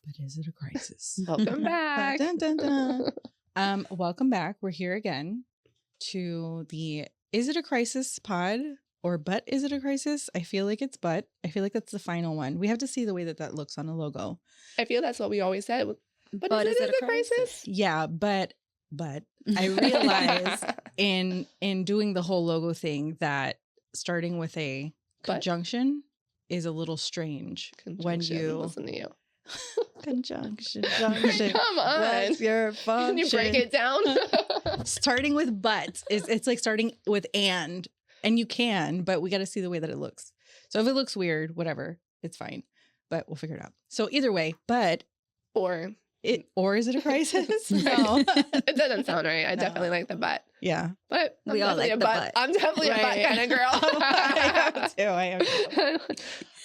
But is it a crisis? Welcome back. Dun, dun, dun. Welcome back. We're here again to the Is It a Crisis pod or But Is It a Crisis? I feel like it's But. I feel like that's the final one. We have to see the way that looks on the logo. I feel that's what we always said. But is it a crisis? Yeah, but I realize in doing the whole logo thing that starting with a conjunction is a little strange when you listen to you. Conjunction. Junction. Come on. What's your function? Can you break it down? Starting with but it's like starting with and you can, but we got to see the way that it looks. So if it looks weird, whatever, it's fine, but we'll figure it out. So either way, but or is it a crisis? No, it doesn't sound right. I definitely like the butt. Yeah, but we all like the butt. I'm definitely a butt kind of girl. I am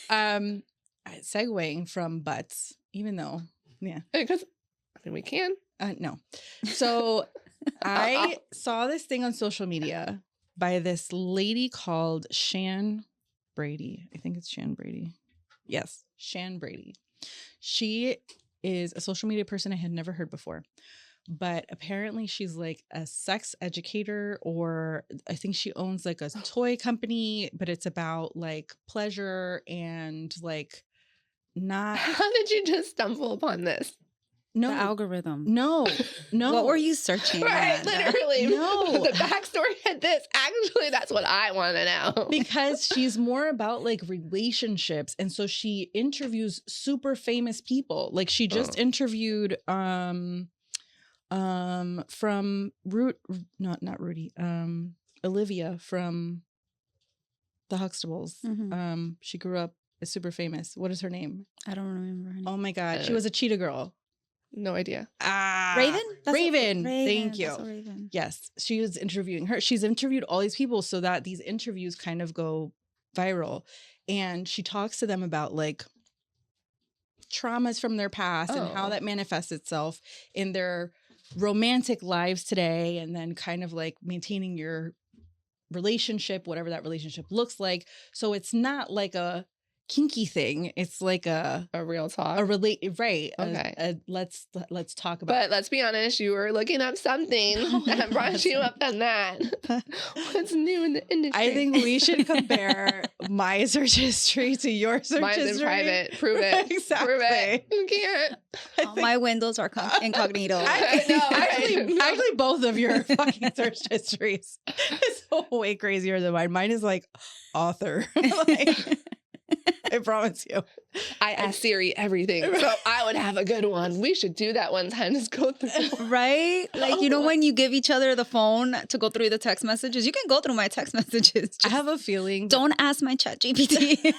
too. Segueing from butts, even though, yeah, because I mean we can. No, so I saw this thing on social media by this lady called Shan Brady. I think it's Shan Brady. Yes, Shan Brady. She is a social media person I had never heard before, but apparently she's like a sex educator, or I think she owns like a toy company, but it's about like pleasure and like not. How did you just stumble upon this? No, the algorithm. No. What were you searching? Right, literally. No. The backstory had this. Actually, that's what I want to know. Because she's more about like relationships, and so she interviews super famous people. Like she just interviewed from not Rudy, Olivia from the Huxtables. Mm-hmm. She grew up super famous. What is her name? I don't remember her name. Oh my God, she was a cheetah girl. No idea. Raven? Raven. Thank you. That's Raven. Yes. She was interviewing her. She's interviewed all these people so that these interviews kind of go viral. And she talks to them about like traumas from their past and how that manifests itself in their romantic lives today. And then kind of like maintaining your relationship, whatever that relationship looks like. So it's not like a kinky thing. It's like a real talk. Right. Okay. Let's talk about. But let's be honest, you were looking up something that brought you up on that. What's new in the industry? I think we should compare my search history to your search history. Mine's in private. Prove it. Exactly. Prove it. You can't. All my windows are incognito. Actually, both of your fucking search histories is way crazier than mine. Mine is like author. I promise you. I asked Siri everything, so I would have a good one. We should do that one time. Just go through. Right? Like, you know, when you give each other the phone to go through the text messages, you can go through my text messages. I have a feeling. Don't ask my chat GPT.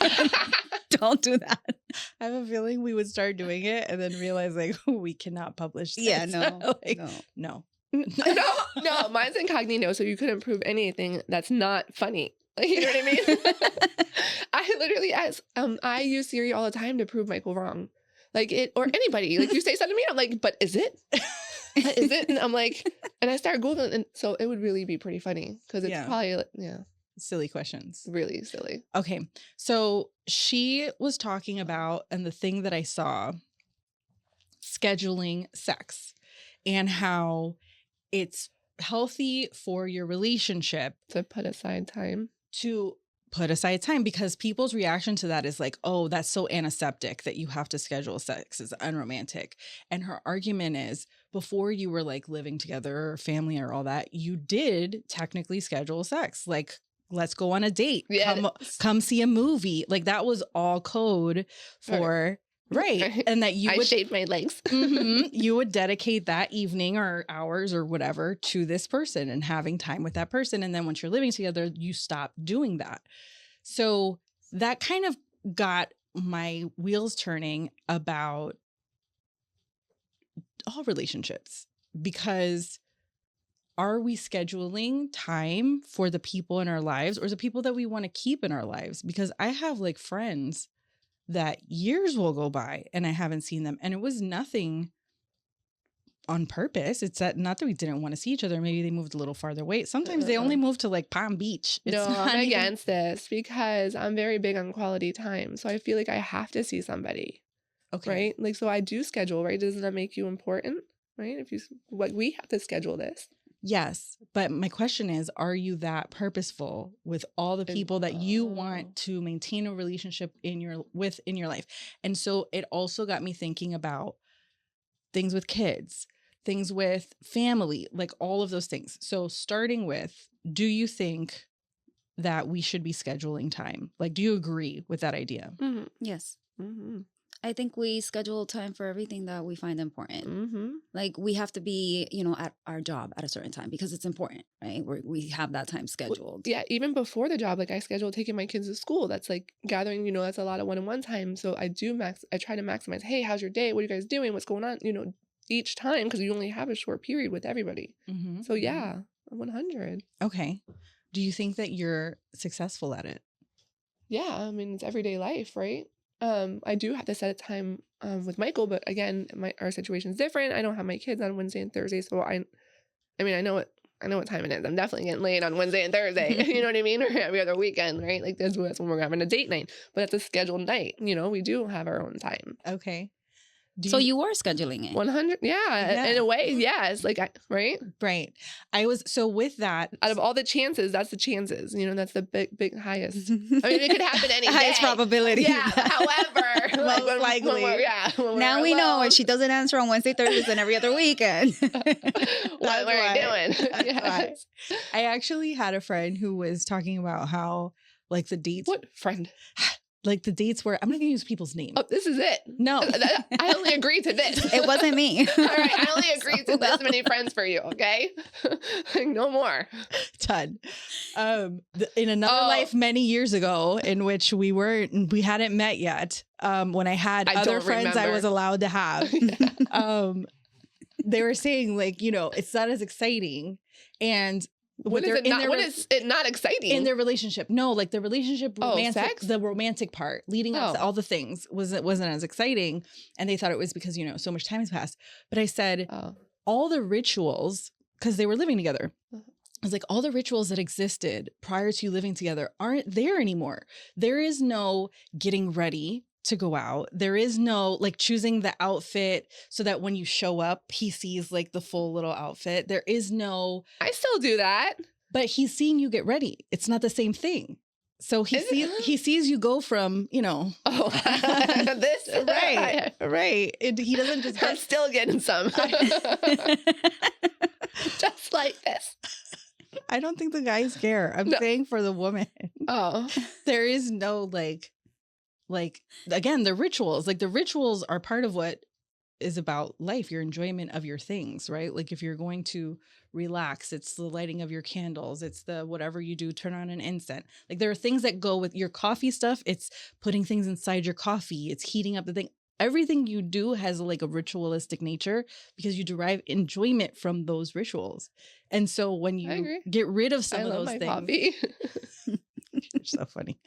Don't do that. I have a feeling we would start doing it and then realize like we cannot publish this. Yeah, no. Like, no. No, mine's incognito, so you couldn't prove anything that's not funny. You know what I mean? I literally ask, I use Siri all the time to prove Michael wrong. Like it, or anybody. Like you say something to me, I'm like, but is it? Is it? And I'm like, and I start Googling, and so it would really be pretty funny because it's probably, silly questions. Really silly. Okay. So she was talking about, and the thing that I saw, scheduling sex and how it's healthy for your relationship to put aside time. Because people's reaction to that is like, oh, that's so antiseptic that you have to schedule sex. It's unromantic. And her argument is before you were like living together or family or all that, you did technically schedule sex. Like, let's go on a date. Yeah. Come see a movie. Like that was all code for... Right. And that I shaved my legs. You would dedicate that evening or hours or whatever to this person and having time with that person. And then once you're living together, you stop doing that. So that kind of got my wheels turning about all relationships, because are we scheduling time for the people in our lives or the people that we want to keep in our lives? Because I have like friends that years will go by and I haven't seen them. And it was nothing on purpose. It's that not that we didn't want to see each other. Maybe they moved a little farther away. Sometimes they only moved to like Palm Beach. I'm against this because I'm very big on quality time. So I feel like I have to see somebody. Okay. right? Like, so I do schedule, right? Doesn't that make you important, right? If you, like, we have to schedule this. Yes. But my question is, are you that purposeful with all the people that you want to maintain a relationship in your life? And so it also got me thinking about things with kids, things with family, like all of those things. So starting with, do you think that we should be scheduling time? Like, do you agree with that idea? Mm-hmm. Yes. Mm-hmm. I think we schedule time for everything that we find important. Mm-hmm. Like we have to be, at our job at a certain time because it's important, right? We have that time scheduled. Yeah, even before the job, like I schedule taking my kids to school. That's like gathering, that's a lot of one-on-one time. So I try to maximize, hey, how's your day? What are you guys doing? What's going on? Each time, because you only have a short period with everybody. Mm-hmm. So yeah, 100. Okay. Do you think that you're successful at it? Yeah, I mean, it's everyday life, right? I do have to set a time with Michael, but again, our situation is different. I don't have my kids on Wednesday and Thursday, so I know what time it is. I'm definitely getting laid on Wednesday and Thursday. You know what I mean? Or every other weekend, right? Like that's when we're having a date night. But it's a scheduled night. We do have our own time. Okay. So you are scheduling it. 100, yeah, in a way, yes. Like, right? Right. So with that, Out of all the chances, that's the chances. That's the big highest. I mean, it could happen any day. Highest probability. Yeah. However, Most likely. Now we know if she doesn't answer on Wednesday, Thursdays, and every other weekend. What are you doing? Yes. I actually had a friend who was talking about how like the dates. What friend? Like the dates where I'm not going to use people's names. Oh, this is it. No, I only agreed to this. It wasn't me. All right, I only agreed to this many friends for you. Okay, no more. Ton. In another life many years ago, in which we hadn't met yet. When I had other friends I was allowed to have. Yeah. They were saying like, it's not as exciting, and what is it not exciting in their relationship? No, like the relationship, sex? The romantic part leading up to all the things wasn't as exciting, and they thought it was because so much time has passed. But I said all the rituals, because they were living together. I was like, all the rituals that existed prior to you living together aren't there anymore. There is no getting ready to go out. There is no like choosing the outfit so that when you show up, he sees like the full little outfit. There is no. I still do that. But he's seeing you get ready. It's not the same thing. So he sees you go from, Oh, this right. He doesn't just. I'm still getting some. Just like this. I don't think the guys care. I'm saying for the woman. Oh, there is no like again, the rituals are part of what is about life, your enjoyment of your things, right? Like if you're going to relax, it's the lighting of your candles, it's the whatever you do, turn on an incense. Like there are things that go with your coffee stuff. It's putting things inside your coffee. It's heating up the thing. Everything you do has like a ritualistic nature because you derive enjoyment from those rituals. And so when you get rid of some of those things, coffee. You're so funny.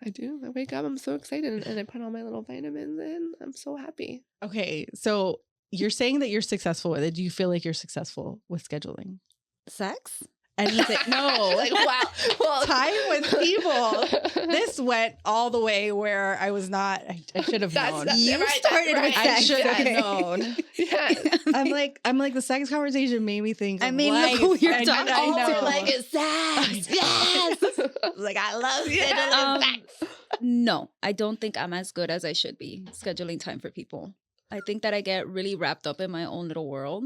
I do. I wake up, I'm so excited, and I put all my little vitamins in. I'm so happy. Okay, so you're saying that you're successful with it. Do you feel like you're successful with scheduling sex? Anything? No. Like, wow. Well, time with people. This went all the way where I was not. I should have known. You started with sex. I should have known. Yes. I'm like the sex conversation made me think. I mean, look who you're talking to. You're like, it's sex. Yes. Like I love you. No, I don't think I'm as good as I should be scheduling time for people. I think that I get really wrapped up in my own little world.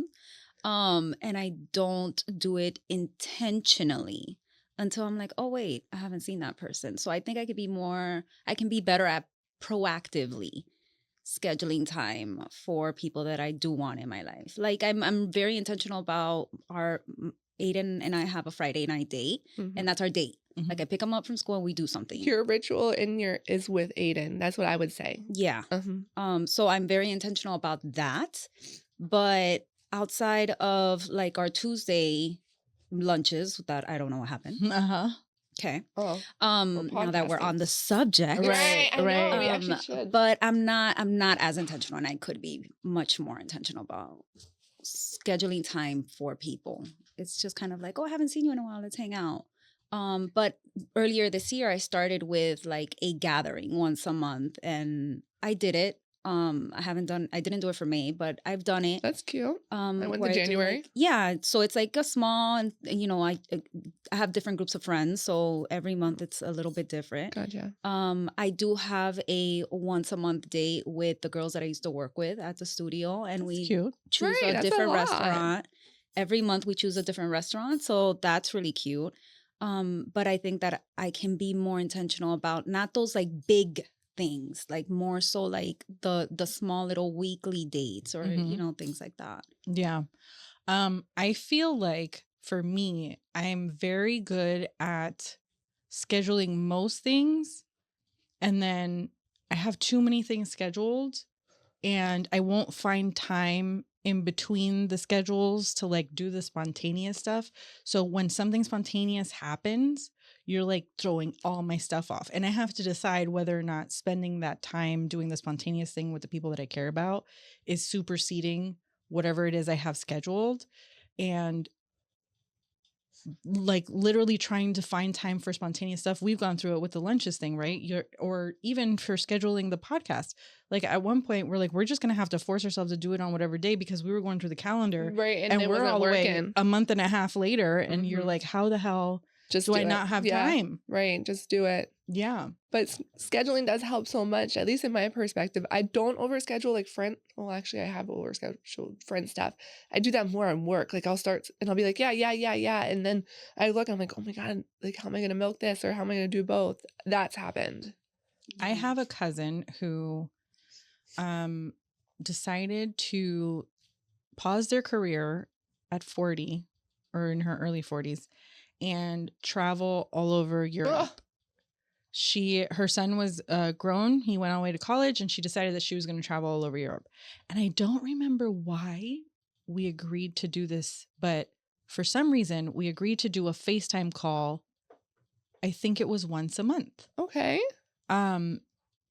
And I don't do it intentionally until I'm like, oh, wait, I haven't seen that person. So I think I can be better at proactively scheduling time for people that I do want in my life. Like I'm very intentional about Aiden and I have a Friday night date, and that's our date. Mm-hmm. Like I pick him up from school and we do something. Your ritual is with Aiden. That's what I would say. Yeah. So I'm very intentional about that. But outside of like our Tuesday lunches, that I don't know what happened. Okay. Oh. Now that we're on the subject, right? We actually should. But I'm not as intentional, and I could be much more intentional about scheduling time for people. It's just kind of like, oh, I haven't seen you in a while. Let's hang out. But earlier this year, I started with like a gathering once a month, and I did it I didn't do it for May, but I've done it. That's cute. I went Where to do, January. like, yeah, so it's like a small, and I have different groups of friends, so every month it's a little bit different. Gotcha. I do have a once a month date with the girls that I used to work with at the studio, and That's we cute. choose Right, a that's a different lot. restaurant. Every month we choose a different restaurant, so that's really cute. But I think that I can be more intentional about not those like big things, like more so like the small little weekly dates or Mhm. things like that. Yeah. I feel like for me, I'm very good at scheduling most things, and then I have too many things scheduled, and I won't find time in between the schedules to like do the spontaneous stuff. So when something spontaneous happens, you're like throwing all my stuff off. And I have to decide whether or not spending that time doing the spontaneous thing with the people that I care about is superseding whatever it is I have scheduled. And like literally trying to find time for spontaneous stuff. We've gone through it with the lunches thing, right? Or even for scheduling the podcast. Like at one point we're like, we're just going to have to force ourselves to do it on whatever day because we were going through the calendar, Right, and it we're wasn't all the way working. a month and a half later. And you're Mhm. like, how the hell Just do I it. not have Yeah, time? Right, just do it. Yeah. But scheduling does help so much, at least in my perspective. I don't overschedule like friend. Well, actually, I have overscheduled friend stuff. I do that more on work. Like I'll start and I'll be like, yeah, and then I look, I'm like, oh my god, like how am I gonna milk this or how am I gonna do both? That's happened. I have a cousin who decided to pause their career at 40 or in her early 40s and travel all over Europe. Ugh. Her son was grown. He went all the way to college, and she decided that she was going to travel all over Europe. And I don't remember why we agreed to do this, but for some reason we agreed to do a FaceTime call. I think it was once a month. Okay.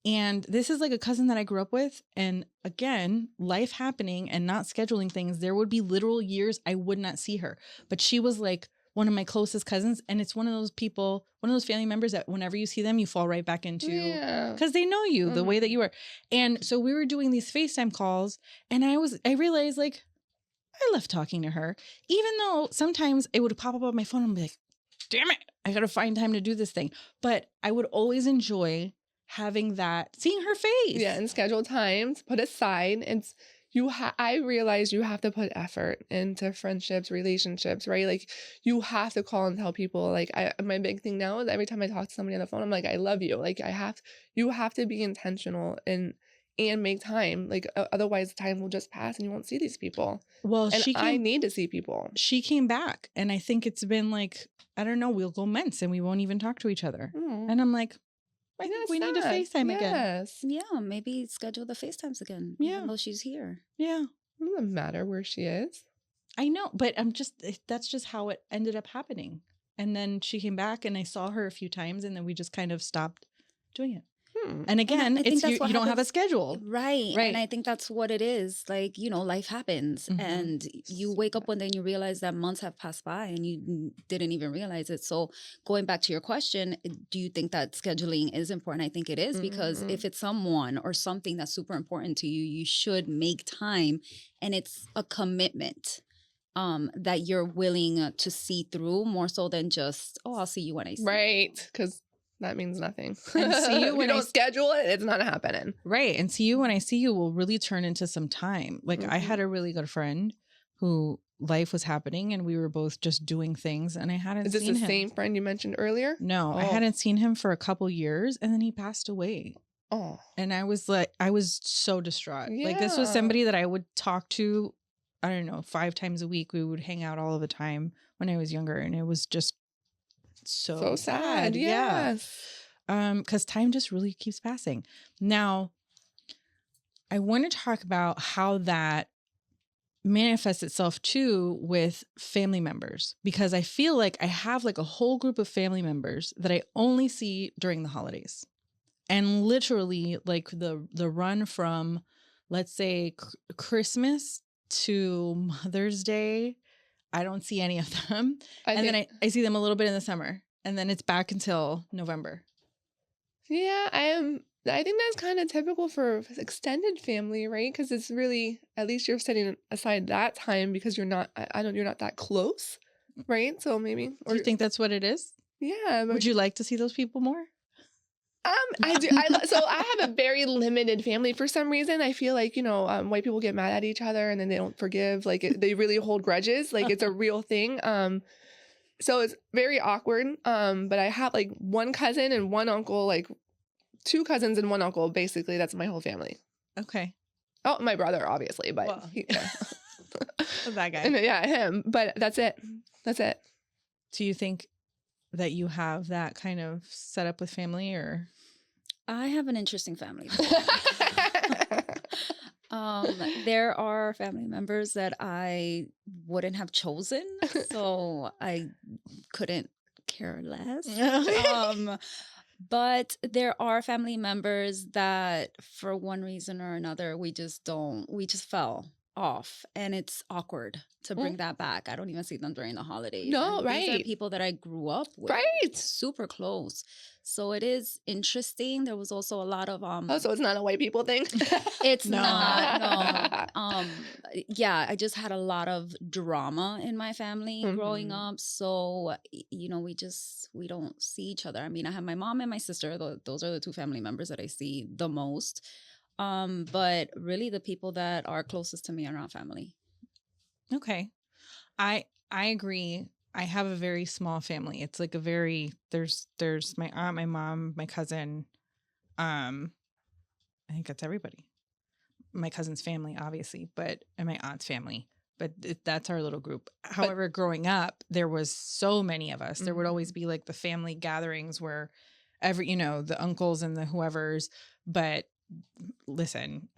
And this is like a cousin that I grew up with. And again, life happening and not scheduling things, there would be literal years I would not see her. But she was like one of my closest cousins. And it's one of those people, one of those family members that whenever you see them, you fall right back into, because they know you the way that you are. And so we were doing these FaceTime calls, and I realized like I love talking to her, even though sometimes it would pop up on my phone and be like, damn it, I got to find time to do this thing. But I would always enjoy having that, seeing her face. Yeah, and schedule times, put aside. It's I realize you have to put effort into friendships, relationships, right? Like you have to call and tell people. Like my big thing now is every time I talk to somebody on the phone, I'm like, I love you. Like you have to be intentional and make time. Like otherwise time will just pass and you won't see these people. Well, And I need to see people. She came back, and I think it's been like, I don't know, we'll go months and we won't even talk to each other. Mm. And I'm like, I think we need to FaceTime again. Yes. Yeah, maybe schedule the FaceTimes again. Yeah. Even though she's here. Yeah. It doesn't matter where she is. I know, but that's just how it ended up happening. And then she came back, and I saw her a few times, and then we just kind of stopped doing it. And again, I think it's that's you don't have a schedule. Right. Right. And I think that's what it is. Like, life happens. Mhm. And you wake up one day and you realize that months have passed by and you didn't even realize it. So going back to your question, do you think that scheduling is important? I think it is, because if it's someone or something that's super important to you, you should make time. And it's a commitment that you're willing to see through, more so than just, oh, I'll see you when I see you. Right. Because that means nothing. And see you if when you I don't schedule it, it's not happening. Right. And see you when I see you will really turn into some time. Like I had a really good friend who life was happening and we were both just doing things, and I hadn't Is this seen the him. same friend you mentioned earlier? No, I Oh. hadn't seen him for a couple years, and then he passed away. Oh. And I was so distraught. Like this was Yeah. somebody that I would talk to, I don't know, 5 times a week. We would hang out all of the time when I was younger, and it was just so sad. Yes. Because time just really keeps passing. Now, I want to talk about how that manifests itself too with family members, because I feel like I have like a whole group of family members that I only see during the holidays. And literally like the run from, let's say, Christmas to Mother's Day, I don't see any of them. Then I see them a little bit in the summer, and then it's back until November. Yeah, I am I think that's kind of typical for extended family, right? Because it's really, at least you're setting aside that time because you're not, you're not that close, right? So maybe, Do you think that's what it is? yeah. Would you like to see those people more? I do. So I have a very limited family for some reason. I feel like, white people get mad at each other and then they don't forgive. Like they really hold grudges. Like it's a real thing. So it's very awkward. But I have like one cousin and one uncle, like 2 cousins and 1 uncle. Basically, that's my whole family. Okay. Oh, my brother, obviously, but Well, yeah. that guy. And, yeah, him. But that's it. That's it. Do you think that you have that kind of setup with family, or? I have an interesting family. There are family members that I wouldn't have chosen, so I couldn't care less. But there are family members that for one reason or another, we just fell off, and it's awkward to bring that back. I don't even see them during the holidays. No, and right. These are people that I grew up with. Right. Super close. So it is interesting. There was also a lot of Oh, so it's not a white people thing? It's No. not. No. Yeah, I just had a lot of drama in my family growing up. So, we don't see each other. I mean, I have my mom and my sister. Those are the 2 family members that I see the most. But really the people that are closest to me are not family. Okay. I agree. I have a very small family. It's like there's my aunt, my mom, my cousin. I think that's everybody. My cousin's family, obviously, and my aunt's family. But that's our little group. However, growing up, there was so many of us. There would always be like the family gatherings where the uncles and the whoever's. But listen,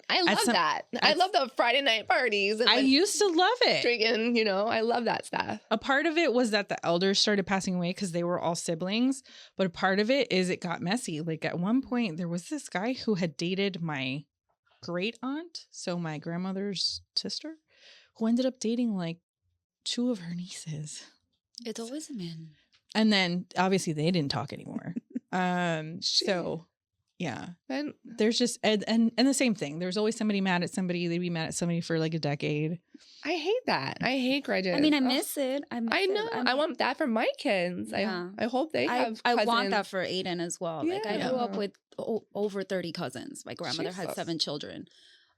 I love that. I love the Friday night parties. And I used to love it. Drinking, I love that stuff. A part of it was that the elders started passing away because they were all siblings. But a part of it is it got messy. Like at one point, there was this guy who had dated my great aunt, so my grandmother's sister, who ended up dating like 2 of her nieces. It's always a man. And then obviously they didn't talk anymore. So yeah. And there's just and the same thing. There's always somebody mad at somebody. They'd be mad at somebody for like a decade. I hate that. I hate grudges. I mean, I miss it. I know. I want that for my kids. Yeah. I hope they have I cousins. want that for Aiden as well. Like I grew up Yeah. with over 30 cousins. My grandmother had 7 children.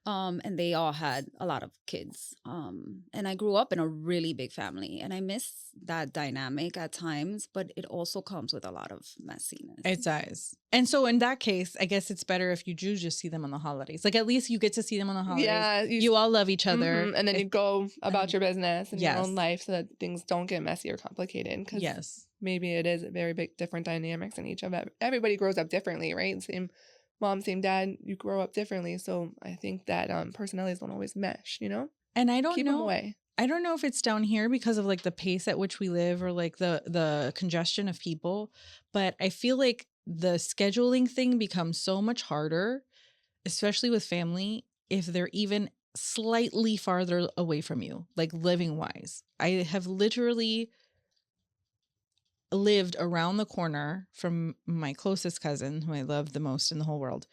And they all had a lot of kids. And I grew up in a really big family, and I miss that dynamic at times, but it also comes with a lot of messiness. It does. And so in that case, I guess it's better if you do just see them on the holidays. Like at least you get to see them on the holidays. Yeah. You all love each other. And then you go about your business and your Yes. own life so that things don't get messy or complicated. Because Yes. maybe it is very big, different dynamics in each of it. Everybody grows up differently, right? Same mom, same dad, you grow up differently. So I think that personalities don't always mesh, And I don't Keep them know. away. I don't know if it's down here because of like the pace at which we live or like the congestion of people, but I feel like the scheduling thing becomes so much harder, especially with family, if they're even slightly farther away from you, like living wise. I have literally lived around the corner from my closest cousin, who I love the most in the whole world.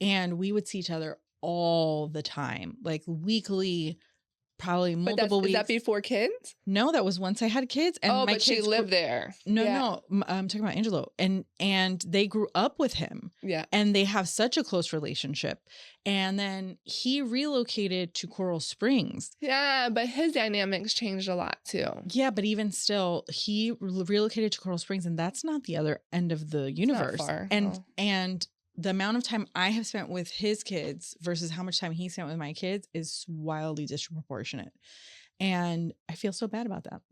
And we would see each other all the time, like weekly, probably multiple weeks. Is that before kids? No, that was once I had kids. And my but she kids lived there. No, I'm talking about Angelo. And they grew up with him. Yeah. And they have such a close relationship. And then he relocated to Coral Springs. Yeah, but his dynamics changed a lot too. Yeah, but even still, he relocated to Coral Springs, and that's not the other end of the universe. Not far, and no. and the amount of time I have spent with his kids versus how much time he spent with my kids is wildly disproportionate. And I feel so bad about that.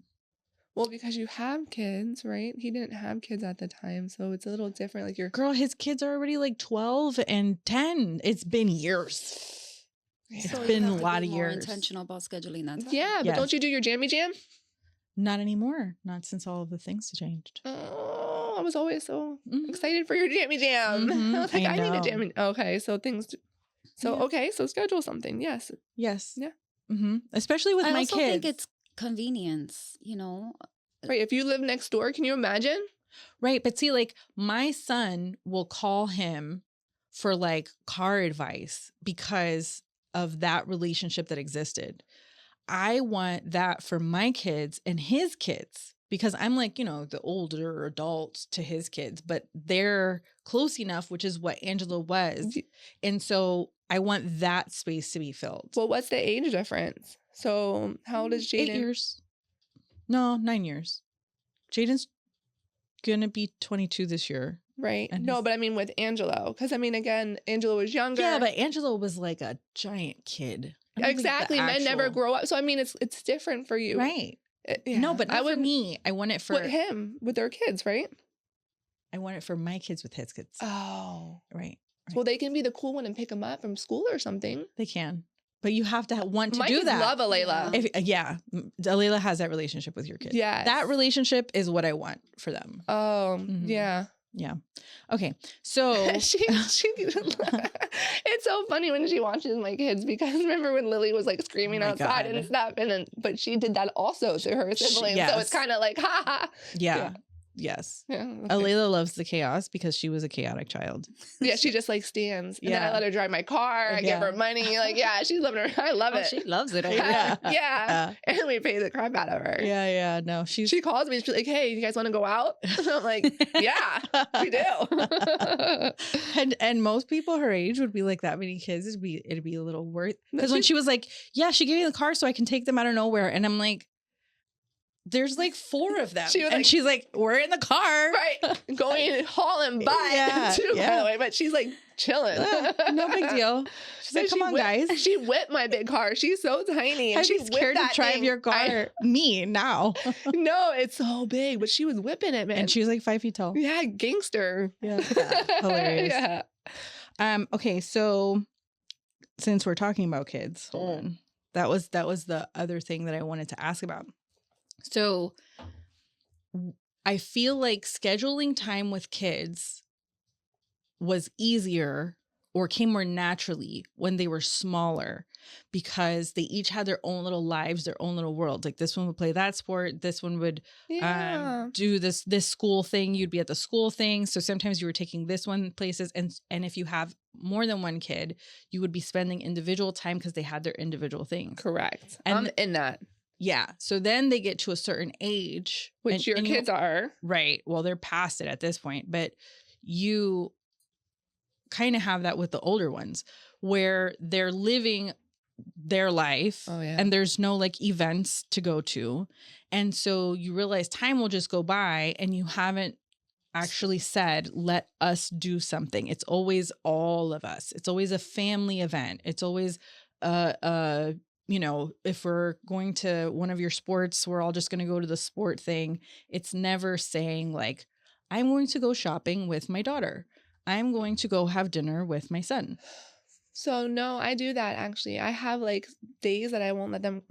Well, because you have kids, right? He didn't have kids at the time, so it's a little different. Like Girl, his kids are already like 12 and 10. It's been years. It's So you been have a to lot be of more years. intentional about scheduling that time. Yeah, but Yes. don't you do your jammy jam? Not anymore. Not since all of the things changed. Oh, I was always so Mhm. excited for your jammy jam. Mhm, I was like, I I need a know. jammy. Okay, so Yeah. okay, so schedule something. Yes. Yes. Yeah. Especially with I my also kids. think it's convenience, Right. If you live next door, can you imagine? Right. But see, like my son will call him for like car advice because of that relationship that existed. I want that for my kids and his kids because I'm like, you know, the older adults to his kids, but they're close enough, which is what Angela was. And so I want that space to be filled. Well, what's the age difference? So how old is Jaden? 8 years. No, 9 years. Jaden's going to be 22 this year. Right. And No, his- but I mean with Angelo. Because I mean, again, Angelo was younger. Yeah, but Angela was like a giant kid. I don't think the Exactly. Men never actual- grow up. So I mean, it's different for you. Right. Yeah. No, but not I would for me. I want it for with him, with their kids, right? I want it for my kids with his kids. Oh. Right. Well, they can be the cool one and pick them up from school or something. They can. But you have to want to My do kids that. love Alayla. Yeah. Alayla has that relationship with your kid. Yes. That relationship is what I want for them. Oh, Mhm. yeah. Yeah. Okay. So she it's so funny when she watches my kids because remember when Lily was like screaming my outside God. and stuff and then but she did that also to her siblings. So yes. it's kind of like ha ha. yeah. Yes. Yeah, okay. Alayla loves the chaos because she was a chaotic child. Yeah, she just like stands. And then I Yeah. let her drive my car. I give her money. Like, yeah, she's loving her. I love Oh, it. she loves it. Yeah. Yeah. And we pay the crap out of her. Yeah. No, she's She calls me and she's like, hey, you guys want to go out? I'm like, yeah, we do. and most people her age would be like that many kids. It'd be a little worth No, because when she was like, yeah, she gave me the car so I can take them out of nowhere. And I'm like, there's like 4 of them. She was and like- she's like, we're in the car. Right. Going and hauling by Yeah, too, by yeah. the way. But she's like chilling. Yeah, no big deal. She's like, And come she on, whipped- guys. She whipped my big car. She's so tiny. And I'd she be scared to whipped that drive thing. your car. Me now. No, it's so big, but she was whipping it, man. And she's like 5 feet tall. yeah, gangster. Yeah. Hilarious. Yeah. Okay, so since we're talking about kids, hold Mm. on. That was the other thing that I wanted to ask about. So I feel like scheduling time with kids was easier or came more naturally when they were smaller because they each had their own little lives, their own little worlds. Like this one would play that sport, this one would Yeah. do this school thing, you'd be at the school thing. So sometimes you were taking this one places, and if you have more than one kid, you would be spending individual time because they had their individual things. Correct. And I'm in that. Yeah. So then they get to a certain age, Which your you- kids are. right. Well, they're past it at this point, but you kind of have that with the older ones where they're living their life Oh, yeah. and there's no like events to go to. And so you realize time will just go by and you haven't actually said, let us do something. It's always all of us. It's always a family event. It's always you know, if we're going to one of your sports, we're all just going to go to the sport thing. It's never saying like, I'm going to go shopping with my daughter. I'm going to go have dinner with my son. So no, I do that actually. I have like days that I won't let them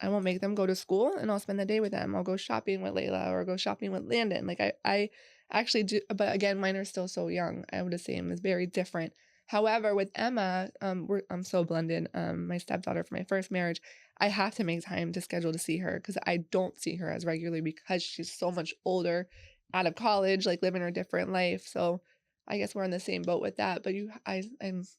I won't make them go to school and I'll spend the day with them. I'll go shopping with Layla or go shopping with Landon. Like I actually do, but again, mine are still so young. I would say is very different. However, with Emma, I'm so blended. My stepdaughter from my first marriage, I have to make time to schedule to see her because I don't see her as regularly because she's so much older, out of college, like living her different life. So I guess we're in the same boat with that. But I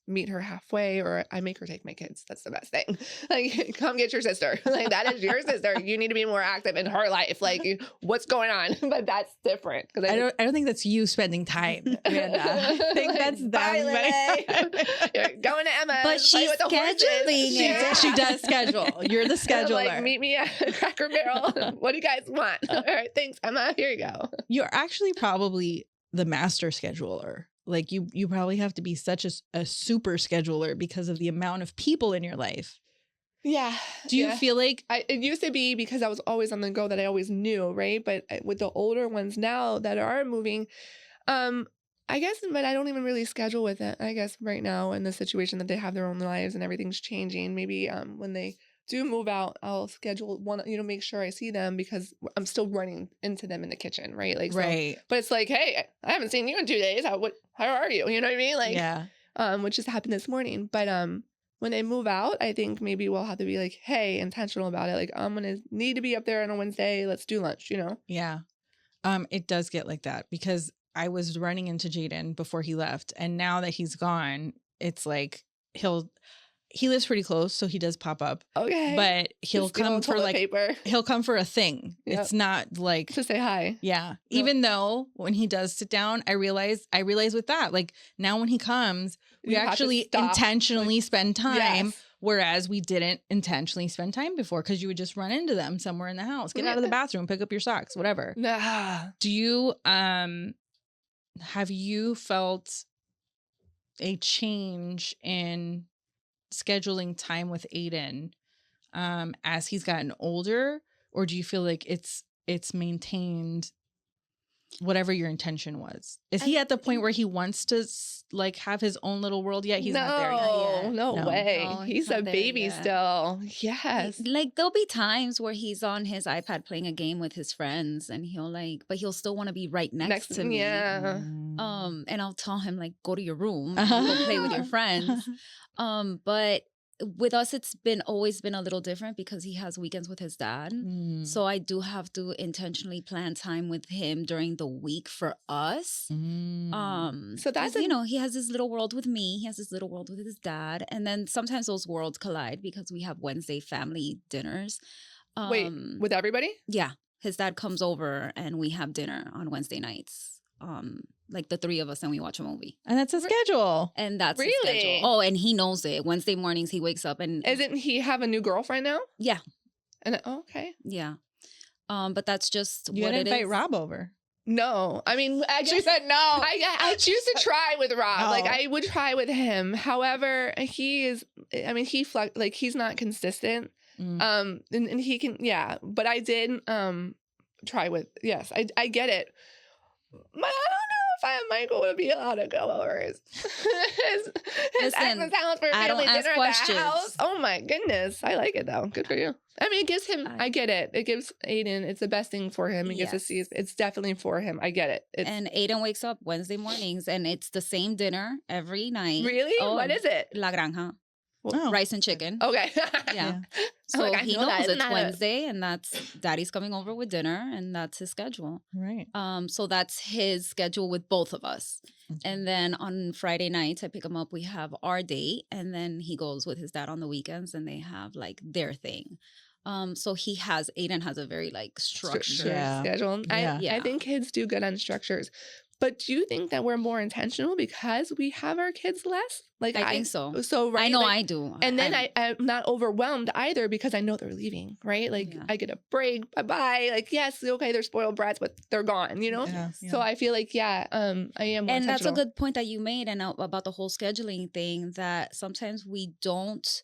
meet her halfway, or I make her take my kids. That's the best thing. Like, come get your sister. Like, that is your sister. You need to be more active in her life. Like, what's going on? But that's different because I don't think that's you spending time, Amanda. I think Like, that's them. bye, Lily. You're going to Emma. But play she's with the horses. scheduling it. She does schedule. You're the And I'm scheduler. like, meet me at Cracker Barrel. What do you guys want? All right, thanks, Emma. Here you go. You're actually probably the master scheduler. Like you probably have to be such a super scheduler because of the amount of people in your life. Yeah. Do you feel like It used to be because I was always on the go that I always knew, right? But with the older ones now that are moving, I guess, but I don't even really schedule with it. I guess right now in the situation that they have their own lives and everything's changing, maybe when they do move out, I'll schedule one, make sure I see them because I'm still running into them in the kitchen, right? Like, so, right? but it's like, hey, I haven't seen you in 2 days. How are you? You know what I mean? Like, Yeah. which just happened this morning. But when they move out, I think maybe we'll have to be like, hey, intentional about it. Like, I'm gonna need to be up there on a Wednesday. Let's do lunch. Yeah. It does get like that because I was running into Jaden before he left, and now that he's gone, it's like he lives pretty close, so he does pop up. Okay. But he'll come for like paper. he'll come for a thing. Yep. It's not like To say hi. yeah. Even though when he does sit down, I realize with that, like now when he comes, we You have to actually stop. intentionally spend time. Yes. Whereas we didn't intentionally spend time before because you would just run into them somewhere in the house, get out of the bathroom, pick up your socks, whatever. Nah. Do you have you felt a change in scheduling time with Aiden as he's gotten older, or do you feel like it's maintained whatever your intention was? Is he at the point where he wants to like have his own little world yet? He's not there yet. No way. No, he's not a there baby yet. still. Yes. Like there'll be times where he's on his iPad playing a game with his friends and but he'll still want to be right next to me. Yeah. And I'll tell him like, go to your room, and go play with your friends. But with us, it's always been a little different because he has weekends with his dad. So I do have to intentionally plan time with him during the week for us. So that's 'cause, he has his little world with me. He has his little world with his dad. And then sometimes those worlds collide because we have Wednesday family dinners. wait, with everybody? Yeah. His dad comes over and we have dinner on Wednesday nights. Like the three of us, and we watch a movie. And that's a schedule. And that's his Really? schedule. Oh, and he knows it. Wednesday mornings he wakes up and Isn't he have a new girlfriend now? yeah. And okay. Yeah. But that's just You what gotta it invite is. Rob over. No, I mean, She said no. I choose to try with Rob. Oh. Like I would try with him. However, he is. I mean, he's not consistent. And he can. Yeah, but I did try with. Yes, I get it. But I don't know if Michael would be allowed to go over his Listen, ex's house for I don't family ask dinner at questions. the house. Oh my goodness, I like it though. Good for you. I mean, it gives him. I get it. It gives Aiden. It's the best thing for him. He gets to see. It's definitely for him. I get it. And Aiden wakes up Wednesday mornings, and it's the same dinner every night. Really? Oh, What is it? La Granja. Oh. Rice and chicken. Okay. Yeah. I'm So like, I he know that. knows Isn't it's that a- Wednesday, and that's Daddy's coming over with dinner, and that's his schedule. Right. So that's his schedule with both of us. And then on Friday nights, I pick him up. We have our date, and then he goes with his dad on the weekends, and they have like their thing. So Aiden has a very like structured. Yeah. schedule. I Yeah. think kids do good on structures. But do you think that we're more intentional because we have our kids less? Like I think so. So right, I know like, I do. And then I'm not overwhelmed either because I know they're leaving, right? Like Yeah. I get a break, bye-bye. Like, yes, okay, they're spoiled brats, but they're gone, Yeah, So I feel like, I am more And that's a intentional. good point that you made, and about the whole scheduling thing, that sometimes we don't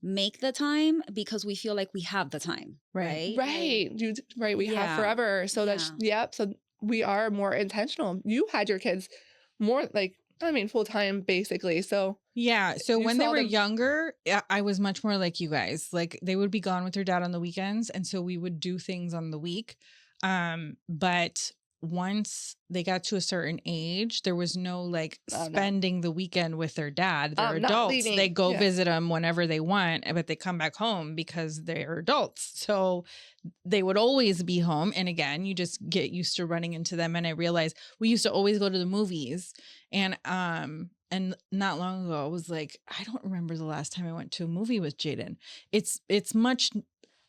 make the time because we feel like we have the time, right? Right. We have Yeah. forever. So that's, so we are more intentional. You had your kids more full time basically. So Yeah. So You when they saw were them- younger, I was much more like you guys. Like they would be gone with their dad on the weekends. And so we would do things on the week. But once they got to a certain age, there was no like Oh, no. spending the weekend with their dad. They're Not adults. leaving. They go Yeah. visit them whenever they want, but they come back home because they're adults. So they would always be home. And again, you just get used to running into them. And I realized we used to always go to the movies. And not long ago, I was like, I don't remember the last time I went to a movie with Jaden.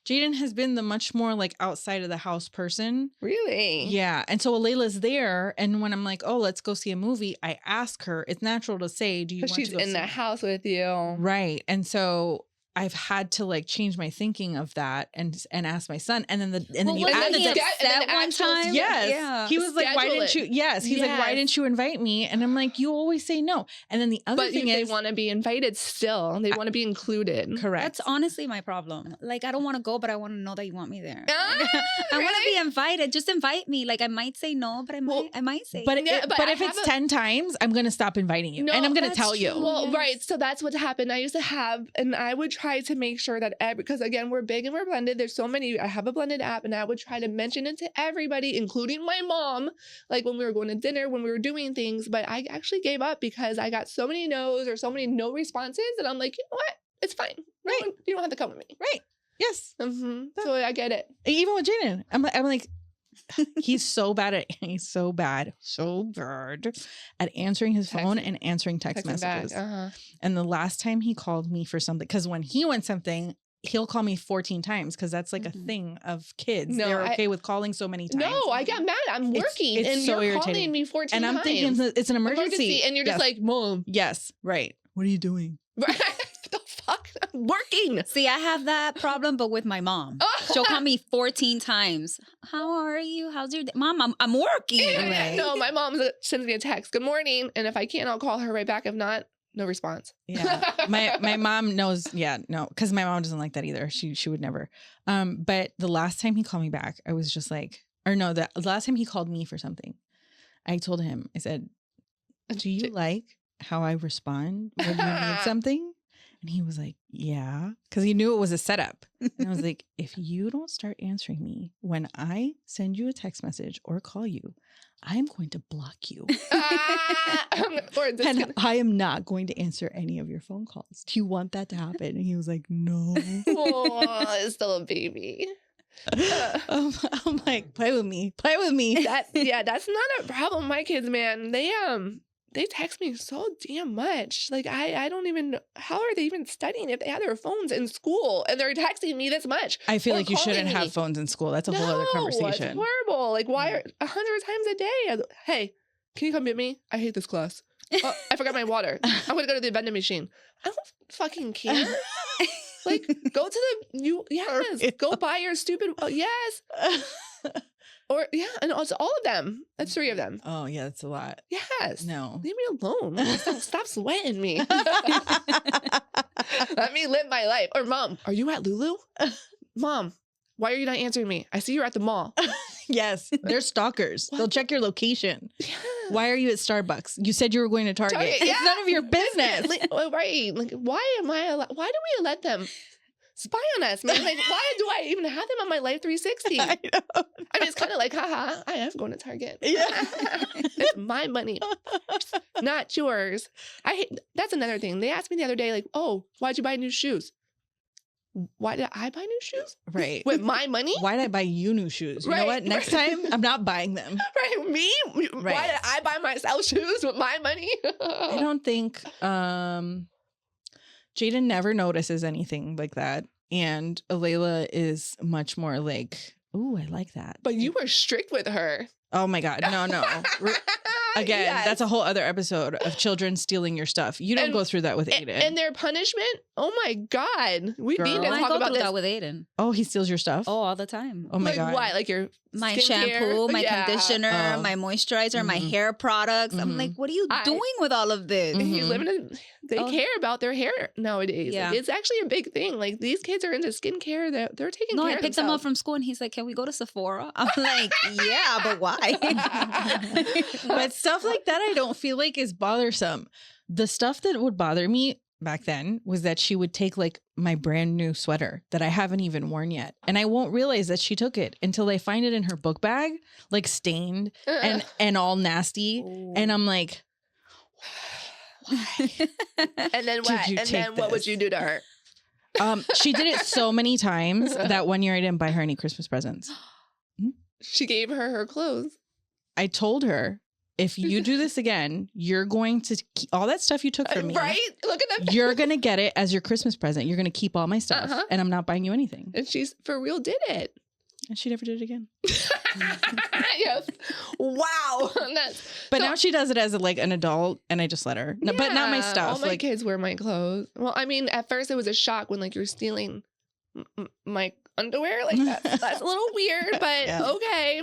Jaden has been the much more like outside of the house person. really, Yeah. And so Alayla's there. And when I'm like, oh, let's go see a movie, I ask her, it's natural to say, do you want she's to go in see the house with you. Right. And so I've had to like change my thinking of that and ask my son. And then you wasn't added he the upset the one actual- time? Yes. Yeah. He was like, why Schedule didn't you? Yes. He's like, why Yes. didn't you invite me? And I'm like, you always say no. And then the other But thing they is want to be invited still. They want to be included. correct. That's honestly my problem. Like, I don't want to go, but I want to know that you want me there. Ah, I want to really? be invited. Just invite me. Like, I might say no, but I might say. But, Yeah, but I if it's have 10 times, I'm going to stop inviting you. No, and I'm going to that's tell you. true. Well, Yes. right. So that's what happened. I used to have, and I would try to make sure that because again, we're big and we're blended. There's so many. I have a blended app, and I would try to mention it to everybody, including my mom, like when we were going to dinner, when we were doing things. But I actually gave up because I got so many no's or so many no responses, and I'm like, you know what? It's fine. Right. You don't have to come with me. Right. Yes. So I get it. Even with Jaden, I'm like, he's so bad at answering his phone and answering text messages. And the last time he called me for something, because when he wants something, he'll call me 14 times because that's like a thing of kids. No, they're okay with calling so many times. No, I get mad. I'm working it's and so you're irritating. calling me 14 and I'm times. thinking that it's an emergency. And you're just like, Mom. Yes, right. What are you doing? Right. The fuck? I'm working. See, I have that problem, but with my mom. She'll call me 14 times. How are you? How's your day? Mom, I'm working. Right. No, my mom sends me a text. Good morning. And if I can, I'll call her right back. If not, no response. Yeah. My mom knows. Yeah, no, because my mom doesn't like that either. She would never. But the last time he called me back, I was just like, or no, the last time he called me for something, I told him, I said, do you like how I respond when you need something? And he was like, yeah, because he knew it was a setup. And I was like, if you don't start answering me when I send you a text message or call you, I'm going to block you. And I am not going to answer any of your phone calls. Do you want that to happen? And he was like, no. Oh, it's still a baby. I'm like, play with me. Play with me. That's not a problem. My kids, man, they text me so damn much. Like I don't even know, how are they even studying if they have their phones in school and they're texting me this much? I feel like you shouldn't have phones in school. That's a whole other conversation. It's horrible. Like why are 100 times a day? Hey, can you come get me? I hate this class. Oh, I forgot my water. I'm gonna go to the vending machine. I don't fucking care. Like go to go buy your stupid yes. Or and it's all of them. That's 3 of them. Oh yeah, that's a lot. Yes. No. Leave me alone. Stop sweating me. Let me live my life. Or Mom, are you at Lulu? Mom, why are you not answering me? I see you're at the mall. Yes, they're stalkers. They'll check your location. Yeah. Why are you at Starbucks? You said you were going to Target. It's none of your business. Right. Like, why do we let them spy on us, man? Like, why do I even have them on my Life 360? I know. I mean, it's kind of like, haha, I am going to Target. Yeah. It's my money, not yours. That's another thing. They asked me the other day, like, oh, why'd you buy new shoes? Why did I buy new shoes? Right. With my money? Why did I buy you new shoes? You know what? Next time, I'm not buying them. Right. Me? Right. Why did I buy myself shoes with my money? I don't think Jaden never notices anything like that. And Alayla is much more like, ooh, I like that. But you were strict with her. Oh my God. No. Again, Yes. That's a whole other episode of children stealing your stuff. You don't go through that with Aiden. And their punishment? Oh my God. We Girl. need to I talk go about through this. that with Aiden. Oh, he steals your stuff? Oh, all the time. Oh my Like God. what? Like your My skincare? shampoo, my Yeah. conditioner, Oh. my moisturizer, my Mhm. hair products. I'm Mhm. like, what are you doing with all of this? And you Mhm. live in they Oh. care about their hair nowadays. Yeah. Like, it's actually a big thing. Like these kids are into skincare. They're taking No, care I of picked him up themselves. from school and he's like, can we go to Sephora? I'm like, yeah, but why? But stuff like that, I don't feel like is bothersome. The stuff that would bother me back then was that she would take like my brand new sweater that I haven't even worn yet. And I won't realize that she took it until I find it in her book bag, like stained and all nasty. And I'm like, and then Did what? you And take then what would this? you do to her? she did it so many times that one year I didn't buy her any Christmas presents. She gave her clothes. I told her, if you do this again, you're going to keep all that stuff you took from me. Right? Look at that. You're going to get it as your Christmas present. You're going to keep all my stuff and I'm not buying you anything. And she's for real did it. And she never did it again. Yes. Wow. But now she does it as an adult and I just let her. No, but not my Yeah, stuff. All my kids wear my clothes. Well, I mean, at first it was a shock when you're stealing my underwear. Like that's a little weird, but Yeah. okay.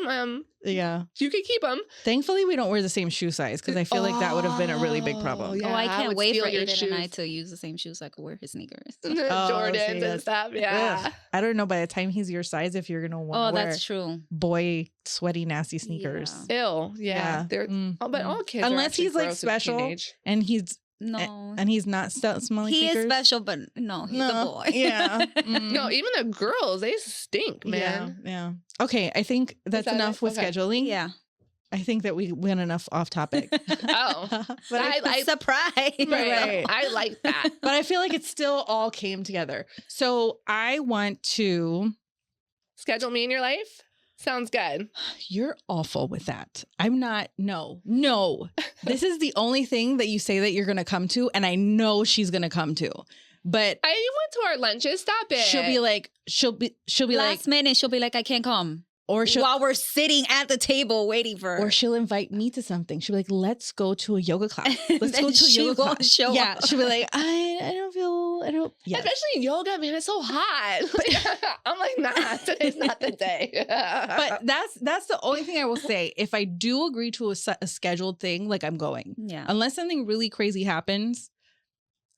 Yeah. You can keep them. Thankfully, we don't wear the same shoe size because I feel like that would have been a really big problem. Yeah, oh, I I can't would wait steal for your Aiden and I shoes. to use the same shoes so I could wear his sneakers. Jordans see, and stuff. Yeah. Ugh. I don't know by the time he's your size if you're going to Oh, want to wear that's true. boy sweaty nasty sneakers. Ill. Yeah. They're but all kids are Unless actually he's like gross at special teenage. and he's No. and he's not smelling He sneakers. is special, but no, he's a boy. Yeah. No, even the girls, they stink, man. Yeah. Okay, I think that's that enough it? with Okay. scheduling. Yeah. I think that we went enough off topic. Oh. But I Surprise. Right. I like that. but I feel like it still all came together. So I want to Schedule me in your life. Sounds good. You're awful with that. I'm not. No. This is the only thing that you say that you're going to come to. And I know she's going to come to. But I went to our lunches. Stop it. she'll be like, Last minute, she'll be like, I can't come. or she'll, While we're sitting at the table waiting for her. or she'll invite me to something. She'll be like, let's go to a yoga class. Let's Then go to a she yoga won't class. show Yeah. up. She'll be like, yeah. Especially yoga, man. It's so hot. I'm like, nah, today's not the day. But that's the only thing I will say. If I do agree to a scheduled thing, like I'm going. Yeah. Unless something really crazy happens,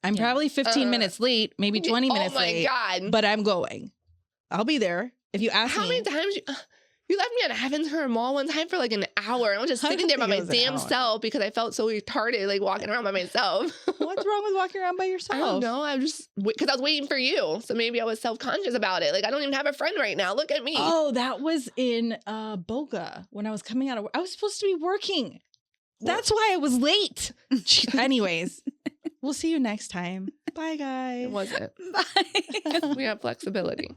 I'm Yeah. probably 15 minutes late, maybe 20 minutes late. Oh my God. But I'm going. I'll be there. If you ask How me. many times you left me at Heaven's Mall one time for like an hour. I was just I sitting don't there by think my it was an damn hour. self because I felt so retarded, like walking around by myself. What's wrong with walking around by I yourself? don't know. I'm just because I was waiting for you, so maybe I was self-conscious about it. Like I don't even have a friend right now. Look at me. Oh, that was in Boca when I was coming out of. I was supposed to be working. That's why I was late. Anyways, we'll see you next time. Bye, guys. It wasn't. Bye. We have flexibility.